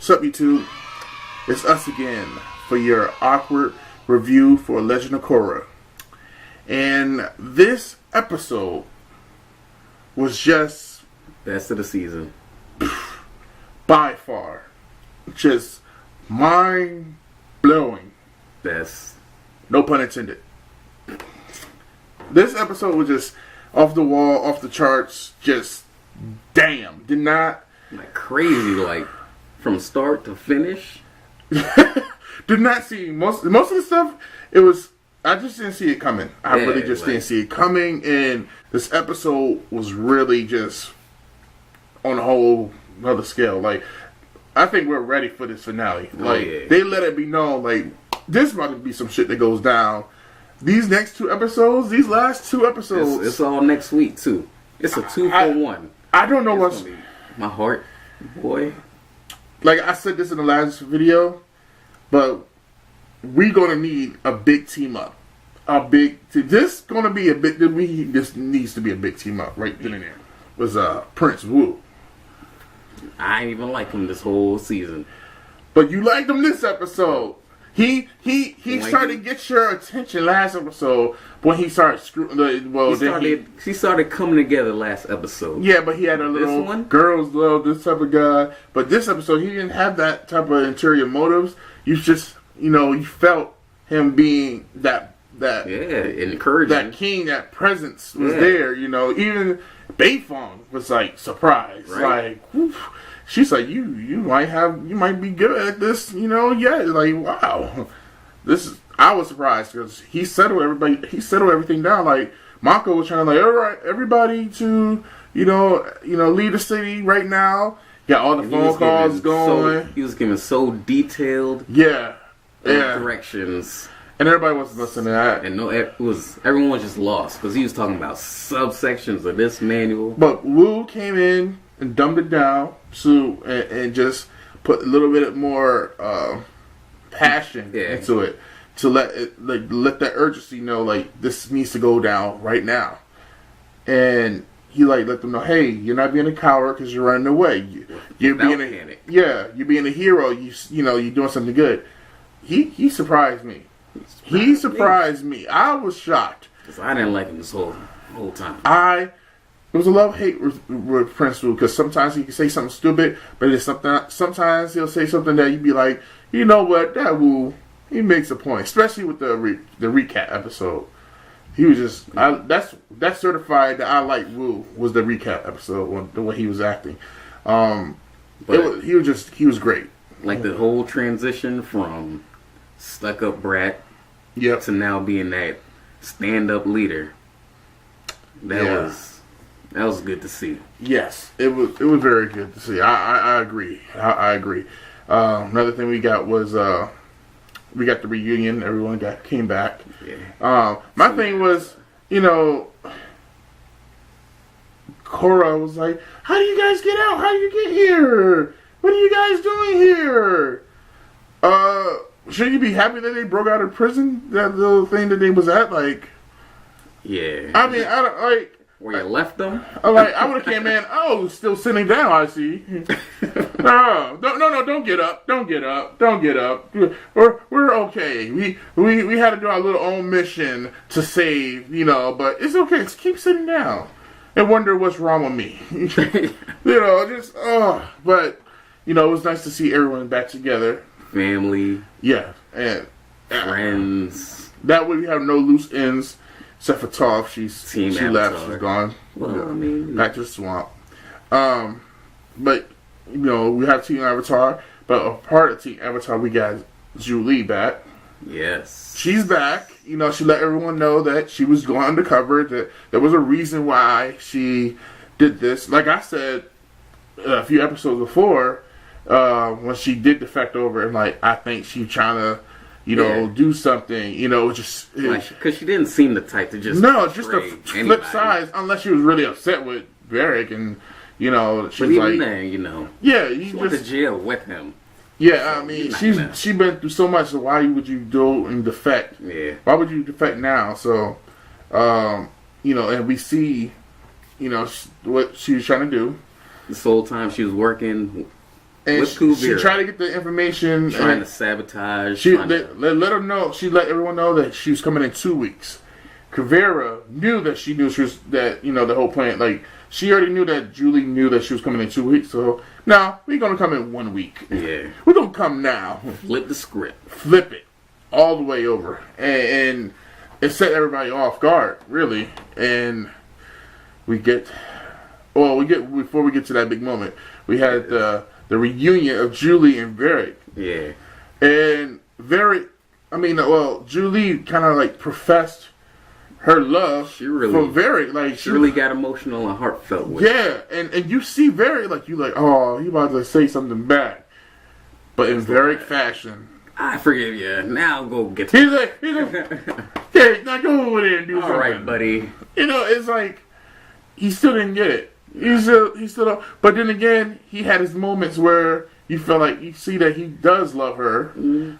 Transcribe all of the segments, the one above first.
What's up, YouTube? It's us again for your awkward review for Legend of Korra. And this episode was just best of the season. By far. Just mind-blowing. Best. No pun intended. This episode was just off the wall, off the charts, just damn. Did not... Like crazy, like from start to finish. Did not see most of the stuff. It was, I just didn't see it coming. I really just didn't see it coming, and this episode was really just on a whole other scale. Like, I think we're ready for this finale. Like, they let it be known, like, this about to be some shit that goes down. These next two episodes, these last two episodes, it's all next week too. It's a 2-for-1. I don't know what's my heart, boy. Like I said this in the last video, but we're gonna need a big team up. This gonna be a big. This needs to be a big team up right then and there. Was Prince Wu. I ain't even like him this whole season, but you liked him this episode. He started to get your attention last episode when he started screwing. Well, he started coming together last episode. Yeah, but he had a little girls love this type of guy. But this episode, he didn't have that type of interior motives. You just, you felt him being that encouraging, that king, that presence was there. Even Beifong was like surprised, like. Woof. She's like, you might be good at this, like, wow. I was surprised because he settled everything down. Like, Mako was trying to, like, all right, everybody to, leave the city right now. Got all the phone calls going. He was giving so detailed directions. And everybody wasn't listening to that. And everyone was just lost because he was talking about subsections of this manual. But Wu came in and dumbed it down, and just put a little bit more passion into it to let that urgency know, like, this needs to go down right now. And he let them know, hey, you're not being a coward because you're running away. You're being a hero. You're doing something good. He surprised me. He surprised me. I was shocked because I didn't like him this whole time. It was a love-hate with Prince Wu, because sometimes he can say something stupid, but it's sometimes he'll say something that you'd be like, you know what, that Wu, he makes a point. Especially with the recap episode. He was just, that's certified that I like Wu, was the recap episode, the way he was acting. He was great. Like the whole transition from stuck-up brat to now being that stand-up leader. That was good to see. Yes, it was very good to see. I agree. I agree. Another thing we got was we got the reunion. Everyone came back. Yeah. My thing was, Korra was like, "How do you guys get out? How do you get here? What are you guys doing here? Shouldn't you be happy that they broke out of prison? That little thing that they was at, like." Yeah. I mean, I don't like. Where you left them? I would have came in. Oh, still sitting down. I see. No, don't get up. Don't get up. Don't get up. We're okay. We had to do our little own mission to save, but it's okay. Just keep sitting down and wonder what's wrong with me. But it was nice to see everyone back together. Family. Yeah, and friends. That way we have no loose ends. Except for Toph, she left, she's gone. Well, I mean, back to the swamp. But we have Team Avatar, but a part of Team Avatar, we got Julie back. Yes, she's back. She let everyone know that she was going undercover. That there was a reason why she did this. Like I said a few episodes before, when she did defect over, and I think she's trying to. Do something, just... Because she didn't seem the type to just... No, just a flip side, unless she was really upset with Varric, and, she's but even then, Yeah, she went to jail with him. Yeah, so, I mean, she's been through so much, so why would you go and defect? Yeah. Why would you defect now? So, and we see, what she was trying to do. This whole time she was working And with she tried to get the information. Trying to sabotage. Let her know. She let everyone know that she was coming in 2 weeks. Kuvira knew that she was the whole plan. Like, she already knew that Julie knew that she was coming in 2 weeks. So, now we're going to come in 1 week. Yeah. We're going to come now. Flip the script. Flip it. All the way over. And it set everybody off guard, really. And before we get to that big moment, we had the reunion of Julie and Varric. Yeah. And Julie kind of like professed her love for Varric. Like, she really got emotional and heartfelt with it. Yeah, and you see Varric, like, oh, he about to say something back. But in Varric fashion. I forgive you. Now go get He's like, okay, now go over there and do something. All right, buddy. It's like, he still didn't get it. He still, but then again, he had his moments where you feel like you see that he does love her,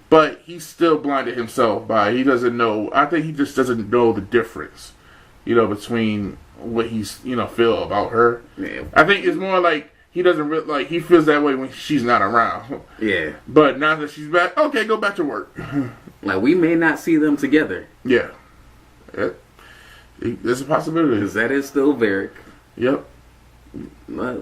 but he's still blinded himself by, he doesn't know. I think he just doesn't know the difference, between what he's, feel about her. Yeah. I think it's more like he doesn't like, he feels that way when she's not around. Yeah. But now that she's back, okay, go back to work. Like, we may not see them together. Yeah. There's a possibility. Because that is still Varric. Yep.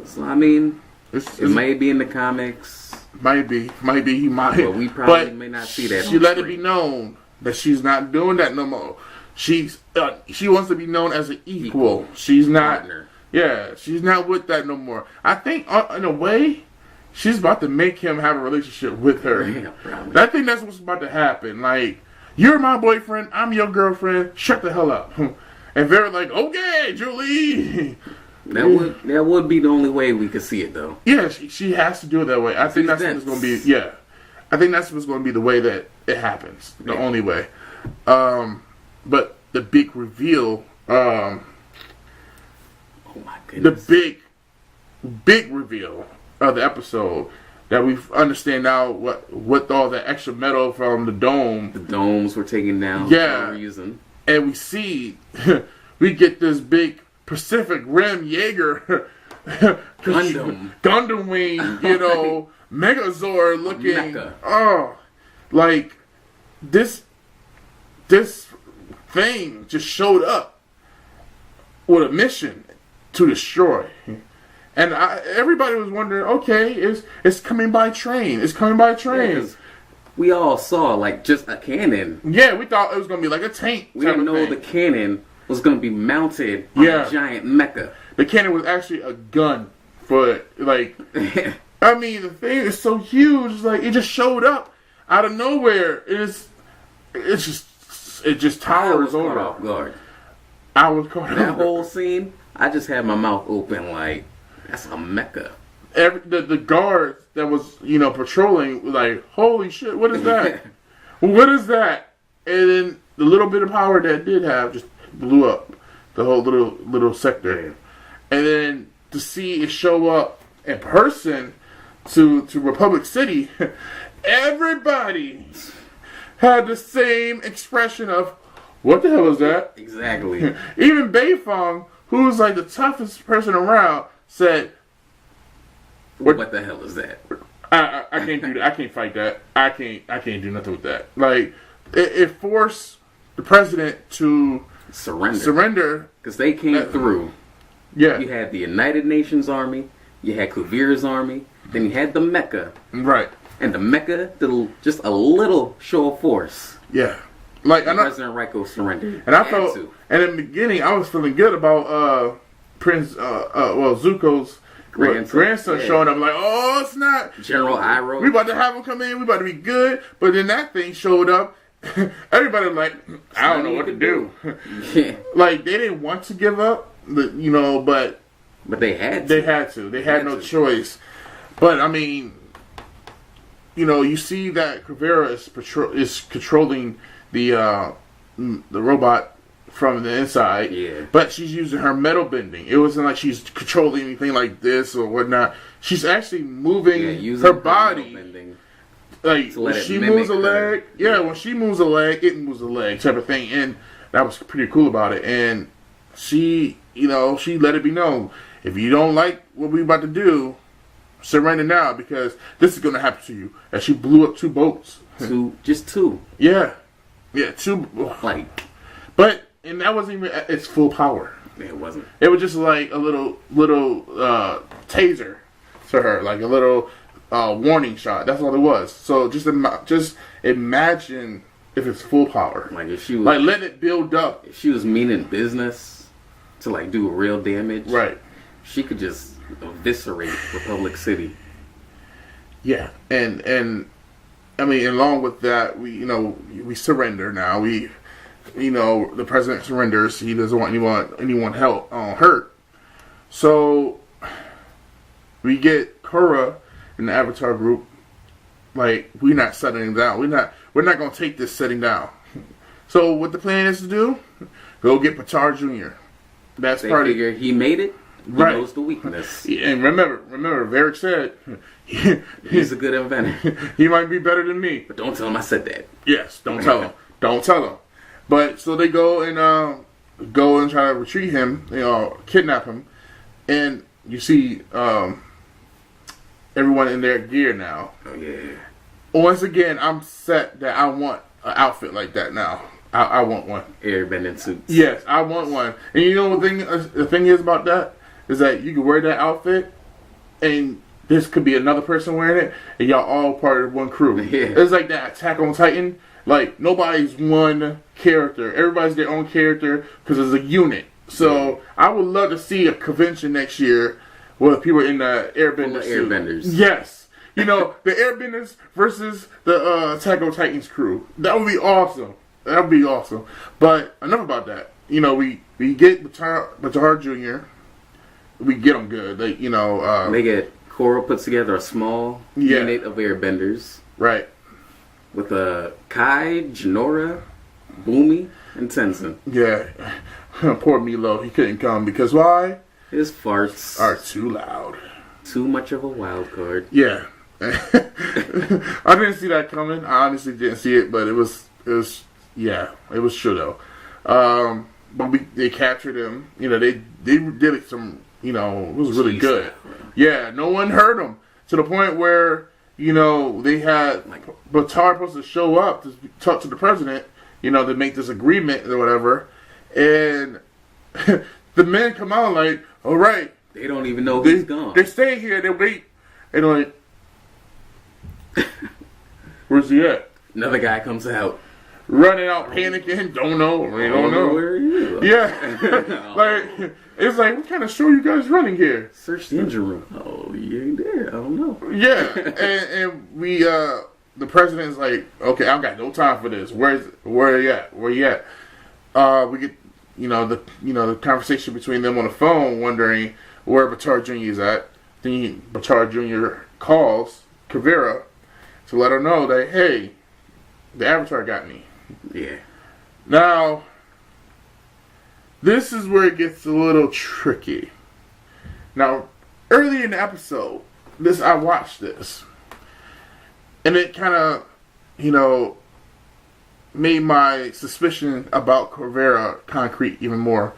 So, I mean, it may be in the comics. Might be. He might. But we probably may not see that. She let it be known that she's not doing that no more. She wants to be known as an equal. She's not. Partner. Yeah, she's not with that no more. I think, in a way, she's about to make him have a relationship with her. Yeah, probably. I think that's what's about to happen. Like, you're my boyfriend, I'm your girlfriend, shut the hell up. And Vera like, okay, Julie. That would be the only way we could see it, though. Yeah, she has to do it that way. I think that's what's going to be. Yeah, I think that's what's going to be the way that it happens. The only way. But the big reveal. Oh my goodness. The big reveal of the episode that we understand now what all the extra metal from the dome. The domes were taken down. Yeah. For no reason. And we see we get this big Pacific Rim Jaeger Gundam wing, Megazord looking. Mecha. Oh, like this thing just showed up with a mission to destroy. And everybody was wondering, okay, it's coming by train. It's coming by train. Yeah, we all saw like just a cannon. Yeah, we thought it was gonna be like a tank. We didn't know the cannon was going to be mounted on a giant mecha. The cannon was actually a gun for it. Like, I mean, the thing is so huge. It's like, it just showed up out of nowhere. It just towers over. Off guard. I was caught off guard. That whole scene, I just had my mouth open like, that's a mecha. The guards that was, patrolling was like, holy shit, what is that? What is that? And then the little bit of power that it did have just blew up the whole little sector. And then to see it show up in person to Republic City, everybody had the same expression of, what the hell is that? Exactly. Even Beifong, who's like the toughest person around, said, what the hell is that? I can't do that. I can't fight that. I can't do nothing with that. Like, it forced the president to surrender. Because they came through. Yeah. You had the United Nations Army. You had Kuvira's army. Then you had the mecha. Right. And the mecha did just a little show of force. Yeah. Like, President Raiko surrendered. And I felt, and in the beginning, I was feeling good about Zuko's grandson showing up. Like, oh, it's not General Iroh. We about to have him come in. We about to be good. But then that thing showed up. Everybody was like, I don't know what to do. Yeah. Like, they didn't want to give up, but they had to. They had to. They had no choice. But I mean, you see that Kuvira is controlling the robot from the inside. Yeah. But she's using her metal bending. It wasn't like she's controlling anything like this or whatnot. She's actually moving her body. Like, when she moves a leg, when she moves a leg, it moves a leg, type of thing. And that was pretty cool about it. And she, she let it be known, if you don't like what we about to do, surrender now because this is going to happen to you. And she blew up 2 boats. Just 2. Yeah. Yeah, 2. Like. But, and that wasn't even at its full power. It wasn't. It was just like a little taser to her. Like a little warning shot. That's all it was. So just imagine if it's full power. Like if she was. Like let it build up. If she was meaning business to like do real damage. Right. She could just eviscerate Republic City. Yeah, and I mean, along with that, we we surrender now. We, the president surrenders. He doesn't want anyone hurt. So we get Korra in the Avatar group. Like we're not settling down. We're not going to take this setting down. So what the plan is to do? Go get Patar Jr. That's they part figure he made it. He knows the weakness. And remember, Varric said he's a good inventor. He might be better than me. But don't tell him I said that. Yes, don't tell him. Don't tell him. But so they go and try to retrieve him, kidnap him, and you see everyone in their gear now. Oh yeah. Once again, I'm set that I want an outfit like that now. I want one. Airbending suits. Yes, I want one. And you know the thing is about that is that you can wear that outfit, and this could be another person wearing it, and y'all all part of one crew. Yeah. It's like that Attack on Titan. Like nobody's one character. Everybody's their own character because it's a unit. So I would love to see a convention next year where people in the airbenders. Yes. The airbenders versus the Attack on Titans crew. That would be awesome. That would be awesome. But enough about that. We get Batar Jr. We get them good. They get Korra puts together a small unit of airbenders. Right. With Kai, Jinora, Boomy, and Tenzin. Yeah. Poor Milo. He couldn't come because why? His farts are too loud. Too much of a wild card. Yeah. I didn't see that coming. I honestly didn't see it, but it was true though. But they captured him. They did some. It was really good. Yeah, no one heard him to the point where they had Batar supposed to show up to talk to the president. To make this agreement or whatever, and the men come out like, all right. They don't even know he's gone. They stay here. They wait, and like, where's he at? Another guy comes out. Running out, panicking, don't know. We don't know. Where are you? Yeah. Like, it's like, what kind of show you guys running here? Search the engine room. Oh, you ain't there. I don't know. Yeah. and we, the president's like, okay, I've got no time for this. Where you at? Where you at? We get, the conversation between them on the phone, wondering where Batar Jr. is at. Then Batar Jr. calls Kavira to let her know that, hey, the Avatar got me. Yeah. Now, this is where it gets a little tricky. Now, early in the episode, I watched this, and it kind of, made my suspicion about Kavira concrete even more.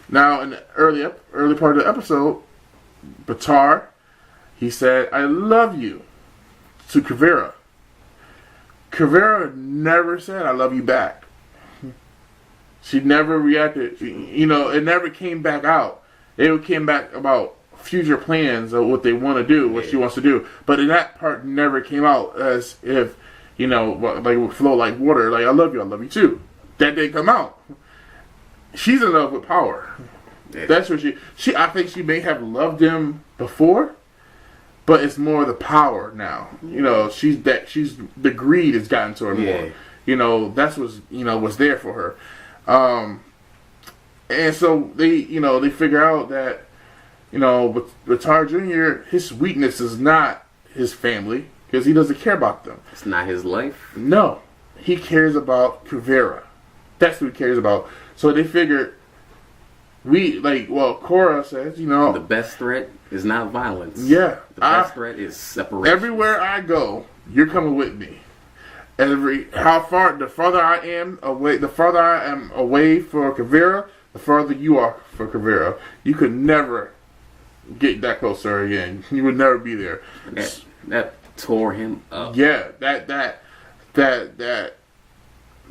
Now, in the early part of the episode, Batar, he said, "I love you," to Kavira. Kavira never said, "I love you" back. She never reacted. It never came back out. It came back about future plans of what they want to do, what she wants to do. But in that part, never came out as if, like it would flow like water. Like, I love you too. That didn't come out. She's in love with power. Yeah. That's what she. I think she may have loved him before, but it's more the power now. She's the greed has gotten to her more. That's what's there for her. And so they figure out that, with Tar Jr., his weakness is not his family, because he doesn't care about them. It's not his life? No. He cares about Kavira. That's what he cares about. So they figured, Korra says, the best threat is not violence. Yeah. The best threat is separation. Everywhere I go, you're coming with me. The farther I am away for Kavira, the farther you are for Kavira. You could never get that close to her again. He would never be there. That tore him up. Yeah, that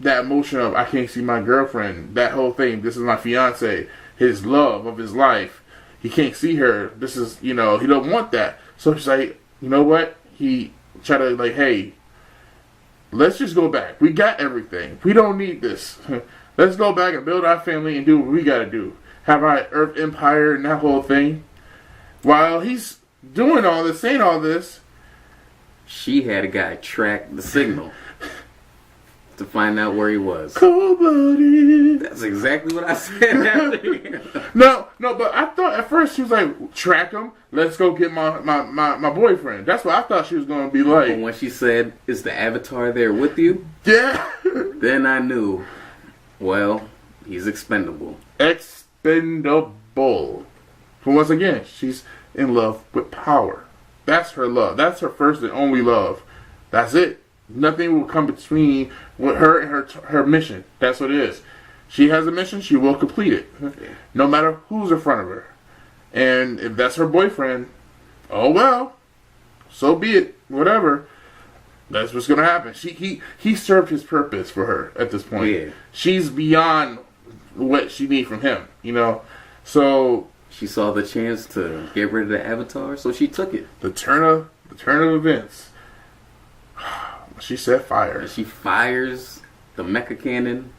emotion of I can't see my girlfriend. That whole thing. This is my fiance. His love of his life. He can't see her. This is, he don't want that. So he's like, you know what? He tried to like, hey, let's just go back. We got everything. We don't need this. Let's go back and build our family and do what we got to do. Have our Earth Empire and that whole thing. While he's doing all this, saying all this, she had a guy track the signal to find out where he was. Cold-blooded. That's exactly what I said. No, but I thought at first she was like, track him. Let's go get my boyfriend. That's what I thought she was going to be like. But when she said, is the Avatar there with you? Yeah. Then I knew, well, he's expendable. Expendable. But once again, she's in love with power. That's her love. That's her first and only love. That's it. Nothing will come between with her and her mission. That's what it is. She has a mission, she will complete it. No matter who's in front of her. And if that's her boyfriend, oh well. So be it. Whatever. That's what's going to happen. He served his purpose for her at this point. Yeah. She's beyond what she needs from him, So she saw the chance to get rid of the Avatar, so she took it. The turn of events. She set fire. And she fires the mecha cannon.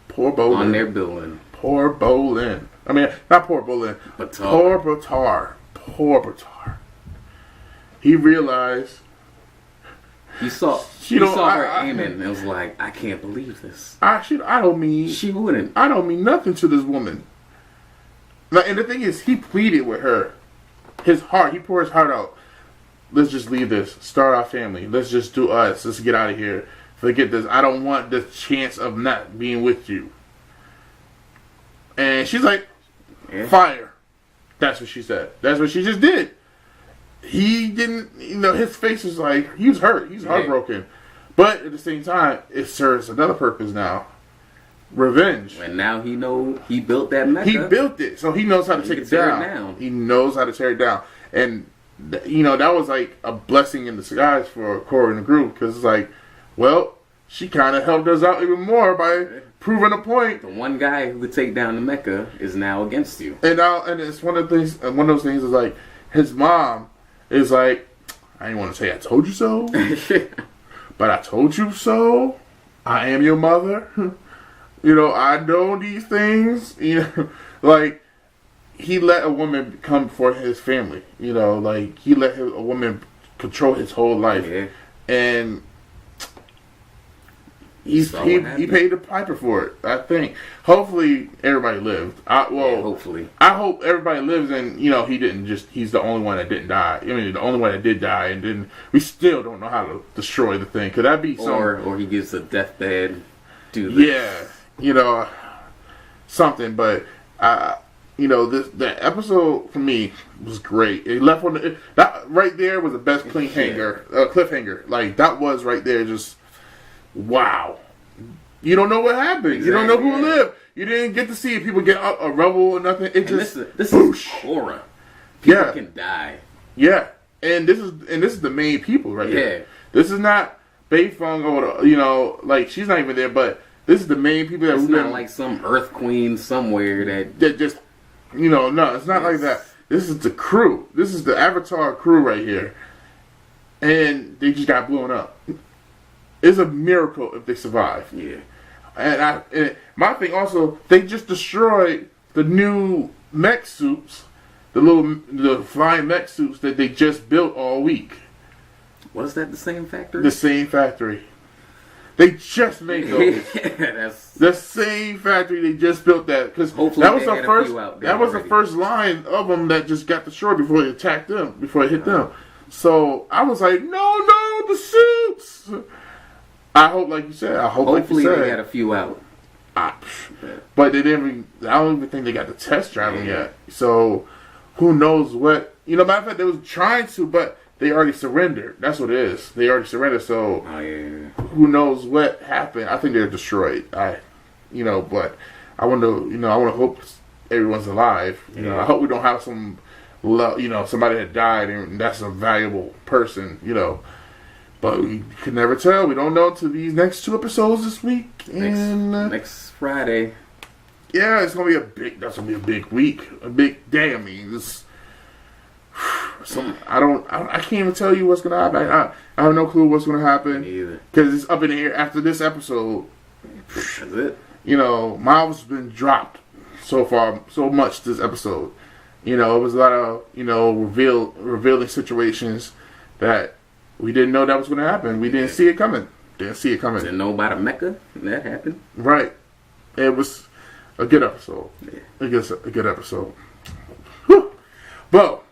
Poor Bolin. On their building. Poor Bolin. I mean, not poor Bolin. Batar. Poor Batar. He realized. You saw her aiming and it was like, I can't believe this. She wouldn't. I don't mean nothing to this woman. And the thing is, he pleaded with her. His heart, he poured his heart out. Let's just leave this. Start our family. Let's just do us. Let's get out of here. Forget this. I don't want the chance of not being with you. And she's like, fire. That's what she said. That's what she just did. He didn't, his face was like, he was hurt. He's heartbroken. But at the same time, it serves another purpose now. Revenge. And now he built that mecha. He built it. So he knows how to take it down. He knows how to tear it down. And, that was like a blessing in disguise for Korra and the group. Because it's like, well, she kind of helped us out even more by proving a point. The one guy who could take down the mecha is now against you. And it's one of those things is like, his mom is like, I didn't want to say I told you so. But I told you so. I am your mother. I know these things. Like, he let a woman come for his family. Like, he let a woman control his whole life. Yeah. And he paid the piper for it, I think. Hopefully, everybody lived. Hopefully. I hope everybody lives and, he didn't he's the only one that didn't die. I mean, the only one that did die and didn't. We still don't know how to destroy the thing. Could that be something? Or he gets a deathbed, do this. Yeah. Something, but that episode for me was great. It left on that right there was the best cliffhanger. Like that was right there, just wow. You don't know what happened. Exactly. You don't know who lived. You didn't get to see people get a rebel or nothing. It just this is Korra. People can die. Yeah, and this is the main people right here. This is not Beifeng or like she's not even there, but. This is the main people that it's not like some Earth Queen somewhere that just no, it's not like that. This is the crew. This is the Avatar crew right here, and they just got blown up. It's a miracle if they survive. Yeah, and my thing also, they just destroyed the new mech suits, the flying mech suits that they just built all week. Was that the same factory? The same factory. They just made those. The same factory. They just built that because that was the first. That was the first line of them that just got destroyed before they attacked them. Before it hit them. So I was like, no, the suits. I hope, like you said. Hopefully they got a few out. But they didn't. I don't even think they got the test drive yet. So who knows what? Matter of fact, they was trying to, but. They already surrendered. That's what it is. They already surrendered. So who knows what happened? I think they're destroyed. But I want to. I want to hope everyone's alive. I hope we don't have some somebody had died, and that's a valuable person, But we could never tell. We don't know until these next 2 episodes this week. And next Friday. Yeah, that's gonna be a big week, a big day. I mean, I can't even tell you what's gonna happen. I have no clue what's gonna happen because it's up in the air after this episode. That's it. Miles has been dropped so far, so much this episode. It was a lot of revealing situations that we didn't know that was gonna happen. We didn't see it coming. Didn't know about a Mecca. That happened. Right. It was a good episode. Yeah. I guess a good episode. Whew. Well,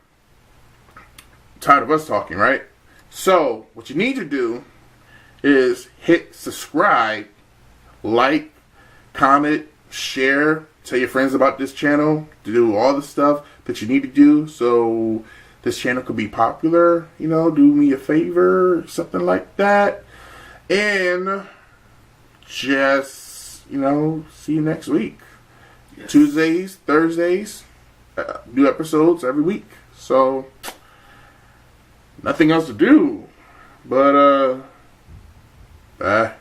tired of us talking, right? So, what you need to do is hit subscribe, like, comment, share, tell your friends about this channel, do all the stuff that you need to do so this channel could be popular. Do me a favor, something like that. And just, see you next week. Yes. Tuesdays, Thursdays, new episodes every week. So, nothing else to do. But, bye.